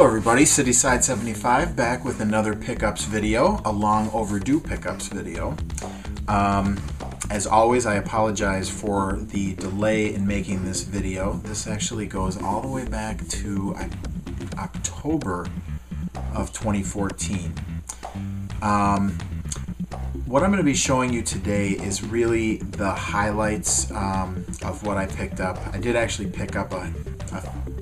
everybody, CitySide75 back with another pickups video, a long overdue pickups video. As always, I apologize for the delay in making this video. This actually goes all the way back to October of 2014. What I'm going to be showing you today is really the highlights of what I picked up. I did actually pick up a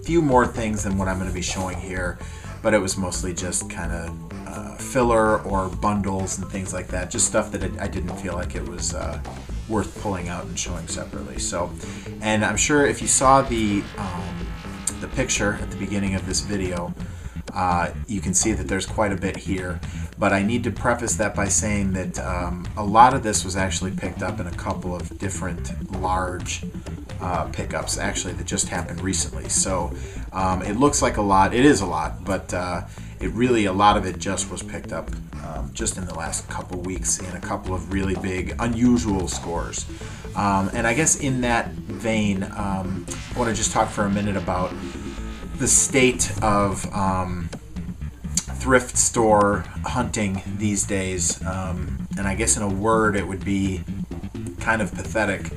few more things than what I'm going to be showing here, but it was mostly just kind of filler or bundles and things like that, just stuff that I didn't feel like it was worth pulling out and showing separately. So, and I'm sure if you saw the picture at the beginning of this video, you can see that there's quite a bit here, but I need to preface that by saying that a lot of this was actually picked up in a couple of different large pickups actually that just happened recently. So it looks like a lot, it is a lot, but it really, a lot of it just was picked up just in the last couple weeks in a couple of really big, unusual scores. And I guess in that vein, I want to just talk for a minute about the state of thrift store hunting these days, and I guess in a word it would be kind of pathetic.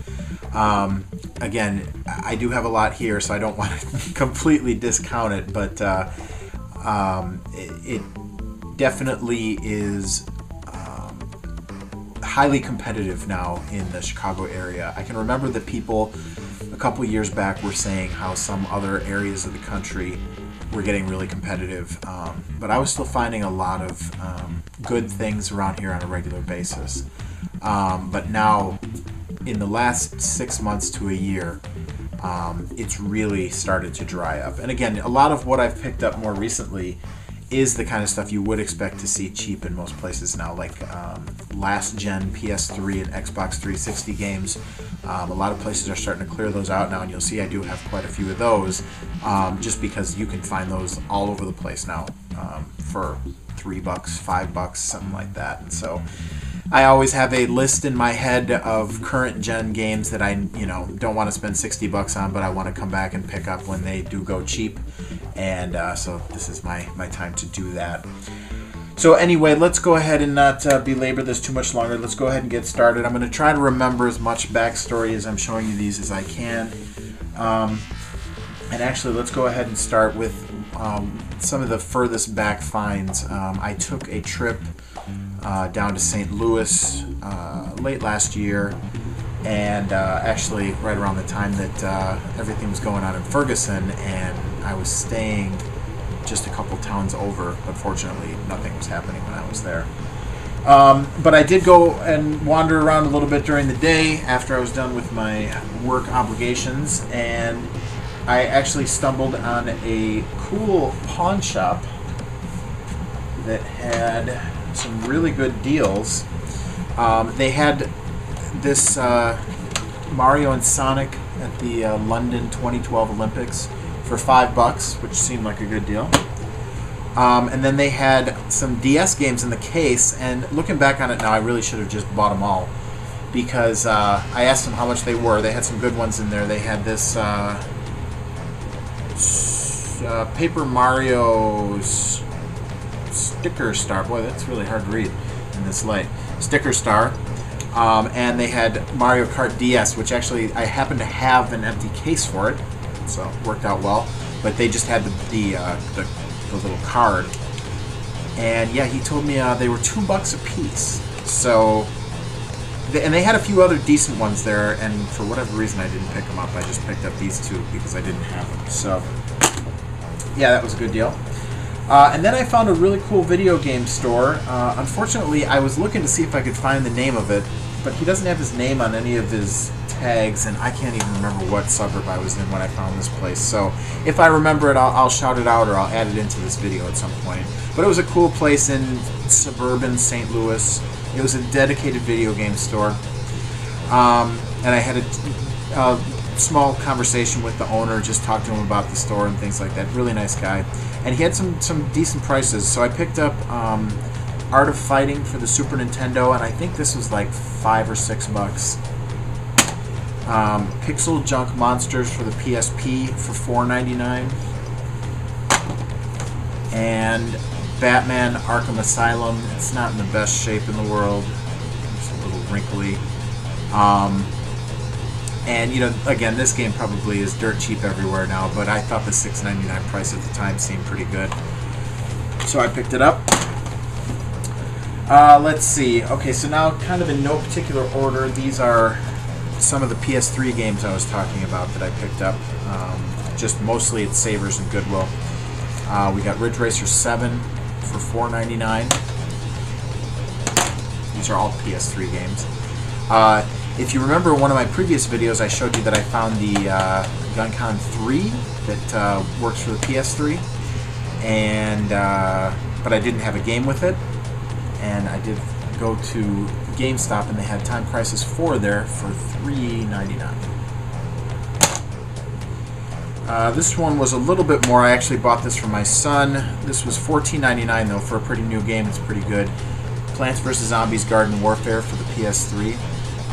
Again, I do have a lot here, so I don't want to completely discount it, but it definitely is highly competitive now in the Chicago area. I can remember that people a couple years back were saying how some other areas of the country were getting really competitive, but I was still finding a lot of good things around here on a regular basis. But now, in the last 6 months to a year, it's really started to dry up. And again, a lot of what I've picked up more recently is the kind of stuff you would expect to see cheap in most places now, like last gen PS3 and Xbox 360 games. A lot of places are starting to clear those out now, and you'll see I do have quite a few of those, just because you can find those all over the place now for $3, $5, something like that. And so I always have a list in my head of current gen games that I don't want to spend $60 on, but I want to come back and pick up when they do go cheap. And so this is my time to do that. So anyway, let's go ahead and not belabor this too much longer. Let's go ahead and get started. I'm going to try to remember as much backstory as I'm showing you these as I can. And actually, let's go ahead and start with some of the furthest back finds. I took a trip down to St. Louis late last year, and actually right around the time that everything was going on in Ferguson, and I was staying just a couple towns over, but fortunately nothing was happening when I was there. But I did go and wander around a little bit during the day after I was done with my work obligations, and I actually stumbled on a cool pawn shop that had some really good deals. They had this Mario and Sonic at the London 2012 Olympics for $5, which seemed like a good deal. And then they had some DS games in the case, and looking back on it now, I really should have just bought them all, because I asked them how much they were. They had some good ones in there. They had this Paper Mario's Sticker Star. Boy, that's really hard to read in this light. Sticker Star. And they had Mario Kart DS, which actually I happen to have an empty case for it, so it worked out well. But they just had the little card. And yeah, he told me they were $2 a piece. So, and they had a few other decent ones there, and for whatever reason I didn't pick them up. I just picked up these two because I didn't have them. So, yeah, that was a good deal. And then I found a really cool video game store. Unfortunately, I was looking to see if I could find the name of it, but he doesn't have his name on any of his tags, and I can't even remember what suburb I was in when I found this place. So if I remember it, I'll shout it out, or I'll add it into this video at some point. But it was a cool place in suburban St. Louis. It was a dedicated video game store. And I had a small conversation with the owner, just talked to him about the store and things like that. Really nice guy. And he had some decent prices. So I picked up Art of Fighting for the Super Nintendo, and I think this was like $5 or $6. Pixel Junk Monsters for the PSP for $4.99. And Batman Arkham Asylum. It's not in the best shape in the world. It's a little wrinkly. And, you know, again, this game probably is dirt cheap everywhere now, but I thought the $6.99 price at the time seemed pretty good. So I picked it up. Let's see. Okay, so now kind of in no particular order, these are some of the PS3 games I was talking about that I picked up. Just mostly at Savers and Goodwill. We got Ridge Racer 7 for $4.99. These are all PS3 games. If you remember one of my previous videos, I showed you that I found the GunCon 3 that works for the PS3, and but I didn't have a game with it. And I did go to GameStop, and they had Time Crisis 4 there for $3.99. This one was a little bit more. I actually bought this for my son. This was $14.99 though for a pretty new game. It's pretty good. Plants vs. Zombies Garden Warfare for the PS3.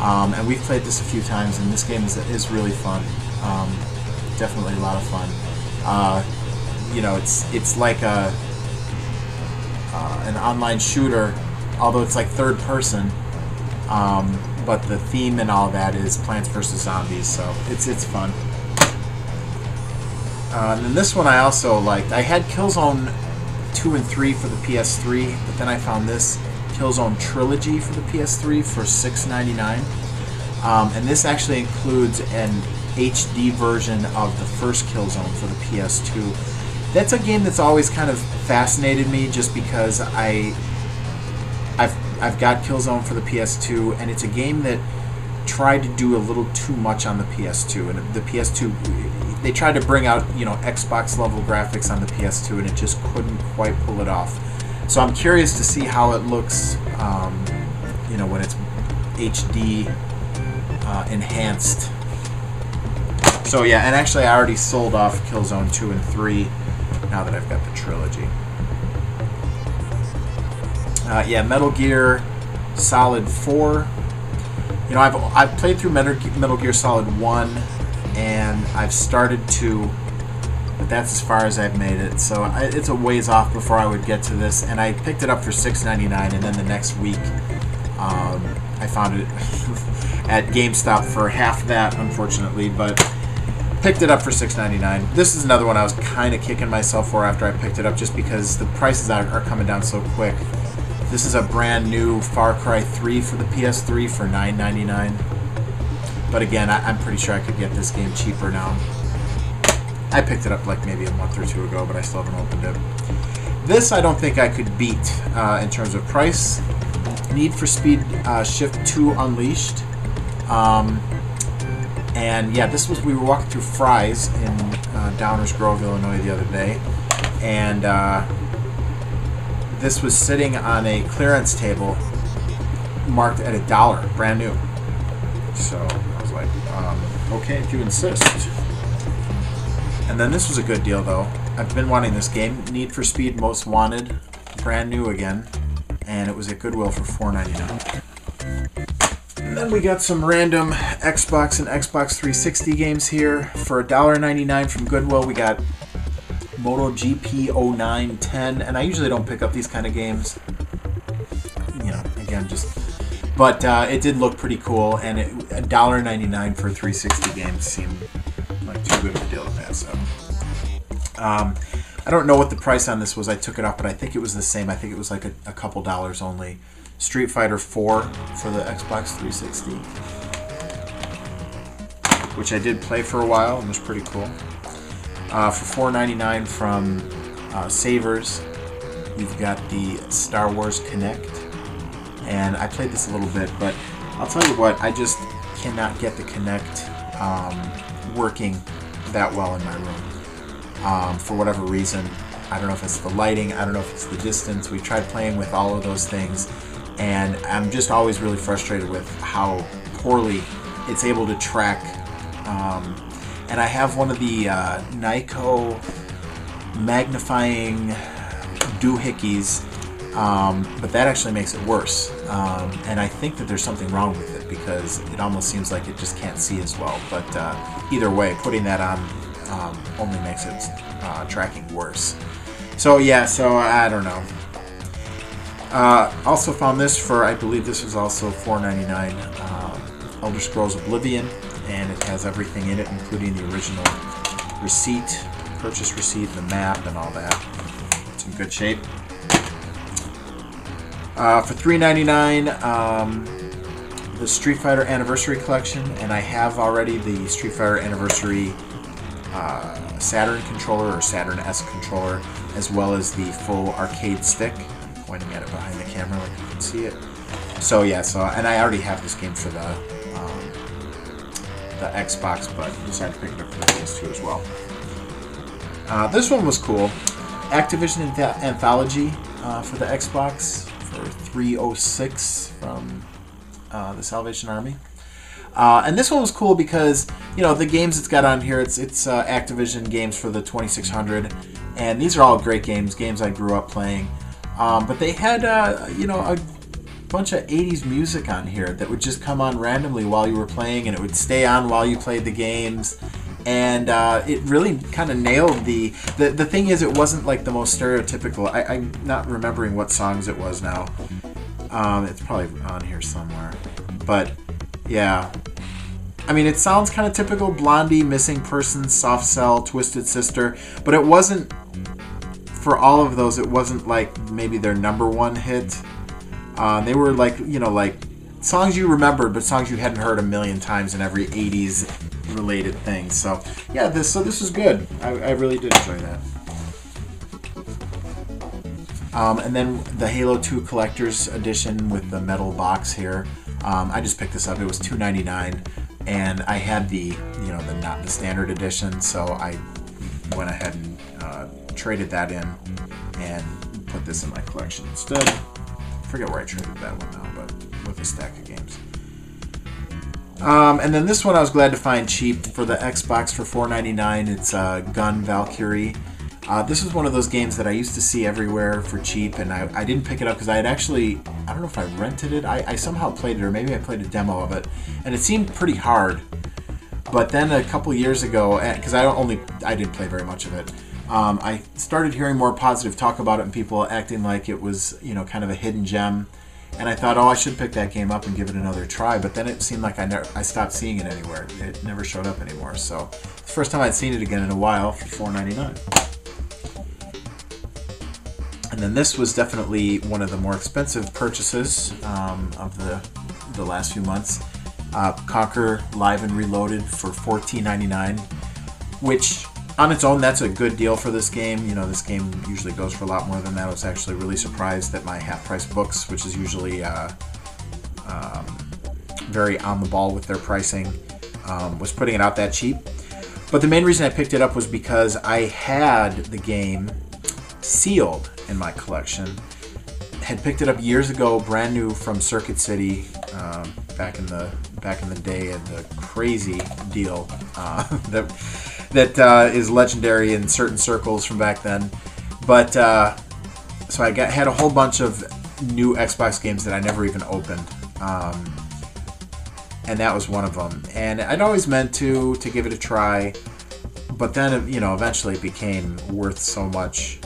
And we've played this a few times, and this game is really fun. Definitely a lot of fun. You know, it's like an online shooter, although it's like third person. But the theme and all that is Plants vs. Zombies, so it's fun. And then this one I also liked. I had Killzone 2 and 3 for the PS3, but then I found this Killzone Trilogy for the PS3 for $6.99. And this actually includes an HD version of the first Killzone for the PS2. That's a game that's always kind of fascinated me, just because I've got Killzone for the PS2, and it's a game that tried to do a little too much on the PS2. And the PS2, they tried to bring out, you know, Xbox level graphics on the PS2, and it just couldn't quite pull it off. So I'm curious to see how it looks, you know, when it's HD enhanced. So yeah, and actually I already sold off Killzone 2 and 3 now that I've got the trilogy. Yeah, Metal Gear Solid 4. You know, I've played through Metal Gear Solid 1, and I've started 2, but that's as far as I've made it. So it's a ways off before I would get to this, and I picked it up for $6.99, and then the next week I found it at GameStop for half that, unfortunately, but picked it up for $6.99. This is another one I was kind of kicking myself for after I picked it up, just because the prices are coming down so quick. This is a brand new Far Cry 3 for the PS3 for $9.99. But again, I'm pretty sure I could get this game cheaper now. I picked it up like maybe a month or two ago, but I still haven't opened it. This I don't think I could beat in terms of price. Need for Speed Shift 2 Unleashed. And yeah, this was, we were walking through Fry's in Downers Grove, Illinois the other day, and this was sitting on a clearance table marked at $1, brand new. So I was like, okay, if you insist. And then this was a good deal though. I've been wanting this game, Need for Speed Most Wanted, brand new again, and it was at Goodwill for $4.99. And then we got some random Xbox and Xbox 360 games here. For $1.99 from Goodwill, we got MotoGP 0910, and I usually don't pick up these kind of games. You know, again, just... But it did look pretty cool, and $1.99 for a 360 game seemed like too good of a deal to pass up. I don't know what the price on this was. I took it off, but I think it was the same. I think it was like a couple dollars only. Street Fighter 4 for the Xbox 360, which I did play for a while and was pretty cool. For $4.99 from Savers, you've got the Star Wars Kinect, and I played this a little bit, but I'll tell you what, I just cannot get the Kinect working that well in my room. For whatever reason, I don't know if it's the lighting, I don't know if it's the distance. We tried playing with all of those things, and I'm just always really frustrated with how poorly it's able to track. And I have one of the Nyko magnifying doohickeys, but that actually makes it worse. And I think that there's something wrong with it, because it almost seems like it just can't see as well. But either way, putting that on only makes it tracking worse. So yeah, so I don't know. Also found this for, I believe this was also $4.99. Elder Scrolls Oblivion, and it has everything in it, including the original receipt, purchase receipt, the map, and all that. It's in good shape. For $3.99, the Street Fighter Anniversary Collection, and I have already the Street Fighter Anniversary Saturn controller, or Saturn-esque controller, as well as the full arcade stick. I'm pointing at it behind the camera like you can see it. So yeah, and I already have this game for the Xbox, but decided to pick it up for the PS2 as well. This one was cool. Activision Anthology for the Xbox for $306 from the Salvation Army. And this one was cool because, you know, the games it's got on here, it's Activision games for the 2600, and these are all great games I grew up playing. But they had, you know, a bunch of 80s music on here that would just come on randomly while you were playing, and it would stay on while you played the games. And it really kind of nailed the thing is, it wasn't like the most stereotypical. I'm not remembering what songs it was now. It's probably on here somewhere. But yeah, I mean, it sounds kind of typical: Blondie, Missing Persons, Soft Cell, Twisted Sister. But it wasn't, for all of those, it wasn't like maybe their number 1 hit. They were like, you know, like songs you remembered, but songs you hadn't heard a million times in every 80s related thing. So yeah, this was good. I really did enjoy that. And then the Halo 2 Collector's Edition with the metal box here. I just picked this up. It was $2.99, and I had the, you know, not the standard edition, so I went ahead and traded that in and put this in my collection instead. I forget where I traded that one now, but with a stack of games. And then this one I was glad to find cheap for the Xbox for $4.99. It's Gun Valkyrie. This is one of those games that I used to see everywhere for cheap, and I didn't pick it up because I had actually, I don't know if I rented it. I somehow played it, or maybe I played a demo of it, and it seemed pretty hard. But then a couple years ago, because I didn't play very much of it, I started hearing more positive talk about it and people acting like it was, you know, kind of a hidden gem. And I thought, I should pick that game up and give it another try. But then it seemed like I stopped seeing it anywhere. It never showed up anymore. So it's the first time I'd seen it again in a while for $4.99. And then this was definitely one of the more expensive purchases of the last few months. Conquer Live and Reloaded for $14.99, which on its own, that's a good deal for this game. You know, this game usually goes for a lot more than that. I was actually really surprised that my half-price books, which is usually very on the ball with their pricing, was putting it out that cheap. But the main reason I picked it up was because I had the game sealed in my collection. Had picked it up years ago, brand new from Circuit City, back in the day, at the crazy deal that is legendary in certain circles from back then. But so I had a whole bunch of new Xbox games that I never even opened, and that was one of them. And I'd always meant to give it a try, but then, you know, eventually it became worth so much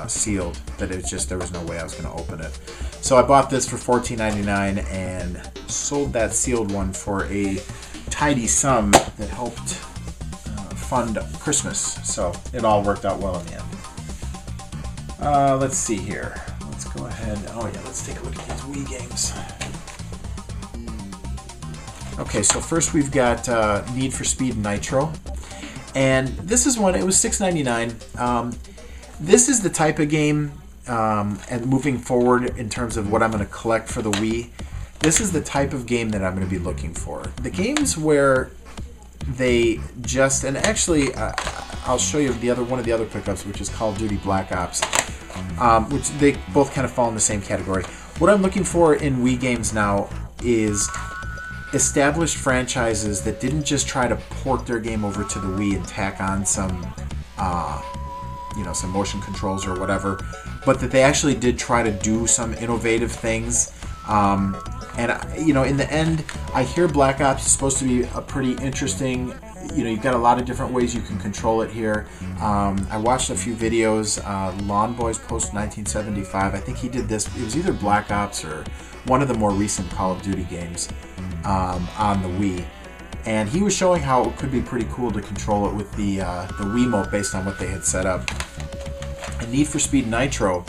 sealed that there was no way I was going to open it. So I bought this for $14.99 and sold that sealed one for a tidy sum that helped fund Christmas. So it all worked out well in the end. Let's see here. Let's go ahead. Oh yeah, let's take a look at these Wii games. Okay, so first we've got Need for Speed Nitro. And this is one, it was $6.99. This is the type of game, and moving forward in terms of what I'm going to collect for the Wii, this is the type of game that I'm going to be looking for. The games where they just, and actually I'll show you one of the other pickups, which is Call of Duty Black Ops, which they both kind of fall in the same category. What I'm looking for in Wii games now is established franchises that didn't just try to port their game over to the Wii and tack on some some motion controls or whatever, but that they actually did try to do some innovative things. And you know, in the end, I hear Black Ops is supposed to be a pretty interesting. You know, you've got a lot of different ways you can control it here. I watched a few videos. Lawn Boys Post 1975. I think he did this. It was either Black Ops or one of the more recent Call of Duty games on the Wii. And he was showing how it could be pretty cool to control it with the Wiimote based on what they had set up. And Need for Speed Nitro,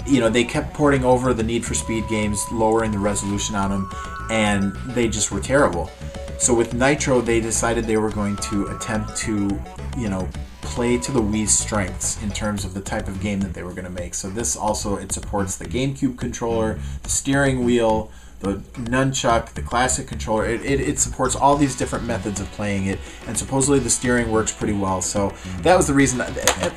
you know, they kept porting over the Need for Speed games, lowering the resolution on them, and they just were terrible. So with Nitro, they decided they were going to attempt to, you know, play to the Wii's strengths in terms of the type of game that they were going to make. So this also, it supports the GameCube controller, the steering wheel, the nunchuck, the classic controller. It supports all these different methods of playing it, and supposedly the steering works pretty well. So that was the reason.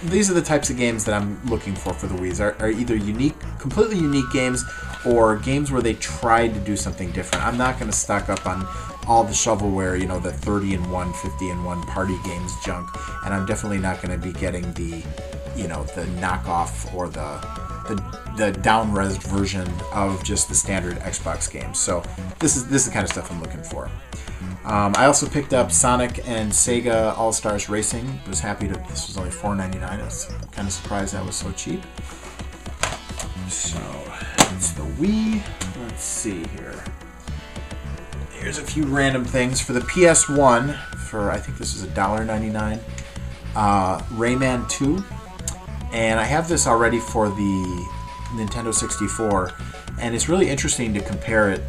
These are the types of games that I'm looking for the Wii's. Are either unique, completely unique games, or games where they tried to do something different. I'm not going to stock up on all the shovelware, you know, the 30-in-1, 50-in-1 party games junk, and I'm definitely not going to be getting the, you know, the knockoff or the down-res version of just the standard Xbox games. So this is the kind of stuff I'm looking for. I also picked up Sonic and Sega All-Stars Racing. Was happy to. This was only $4.99. I was kind of surprised that was so cheap. So it's the Wii. Let's see here. Here's a few random things for the PS1. For I think this is $1.99. Rayman 2. And I have this already for the Nintendo 64, and it's really interesting to compare it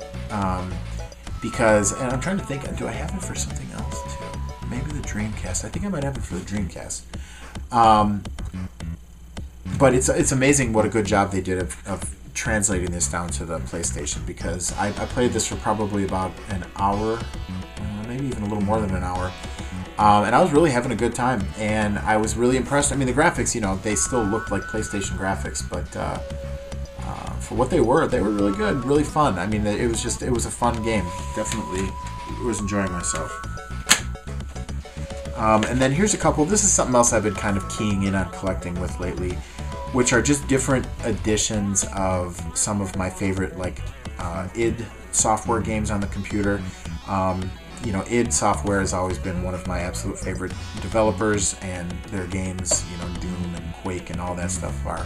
because, and I'm trying to think, do I have it for something else too? Maybe the Dreamcast. I think I might have it for the Dreamcast. But it's amazing what a good job they did of translating this down to the PlayStation, because I played this for probably about an hour, maybe even a little more than an hour. And I was really having a good time, and I was really impressed. I mean, the graphics, you know, they still looked like PlayStation graphics, but for what they were really good, really fun. I mean, it was a fun game. Definitely was enjoying myself. And then here's a couple. This is something else I've been kind of keying in on collecting with lately, which are just different editions of some of my favorite, like, id software games on the computer. You know, id Software has always been one of my absolute favorite developers, and their games, you know, Doom and Quake and all that stuff are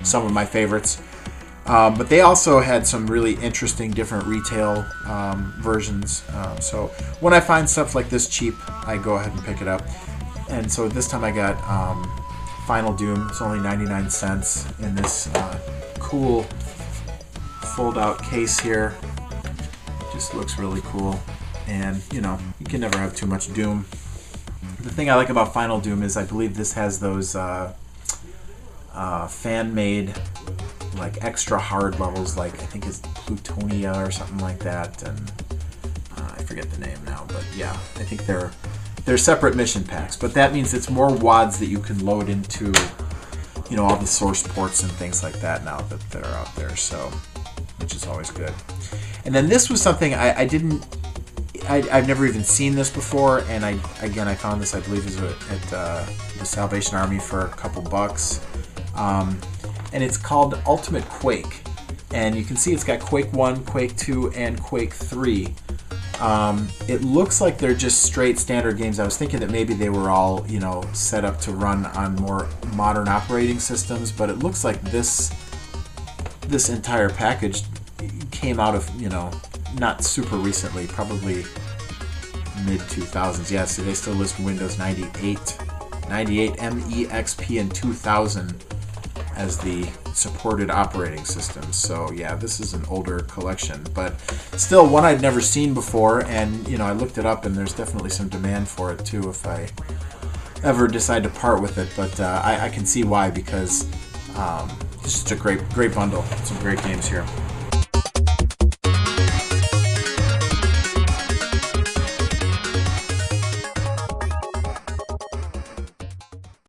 some of my favorites. But they also had some really interesting different retail versions. So when I find stuff like this cheap, I go ahead and pick it up. And so this time I got Final Doom. It's only 99 cents in this cool fold-out case here. Just looks really cool. And, you know, you can never have too much Doom. The thing I like about Final Doom is I believe this has those fan-made, like, extra hard levels, like I think it's Plutonia or something like that, and I forget the name now, but yeah, I think they're separate mission packs, but that means it's more WADs that you can load into, you know, all the source ports and things like that now that are out there, so, which is always good. And then this was something I've never even seen this before, and I found this, I believe, at the Salvation Army for a couple bucks. And it's called Ultimate Quake. And you can see it's got Quake 1, Quake 2, and Quake 3. It looks like they're just straight standard games. I was thinking that maybe they were all, you know, set up to run on more modern operating systems, but it looks like this entire package came out of, you know, not super recently, probably mid-2000s. Yeah, so they still list Windows 98, ME, XP, and 2000 as the supported operating systems. So yeah, this is an older collection, but still one I'd never seen before, and, you know, I looked it up, and there's definitely some demand for it too if I ever decide to part with it, but I can see why, because it's just a great bundle. Some great games here.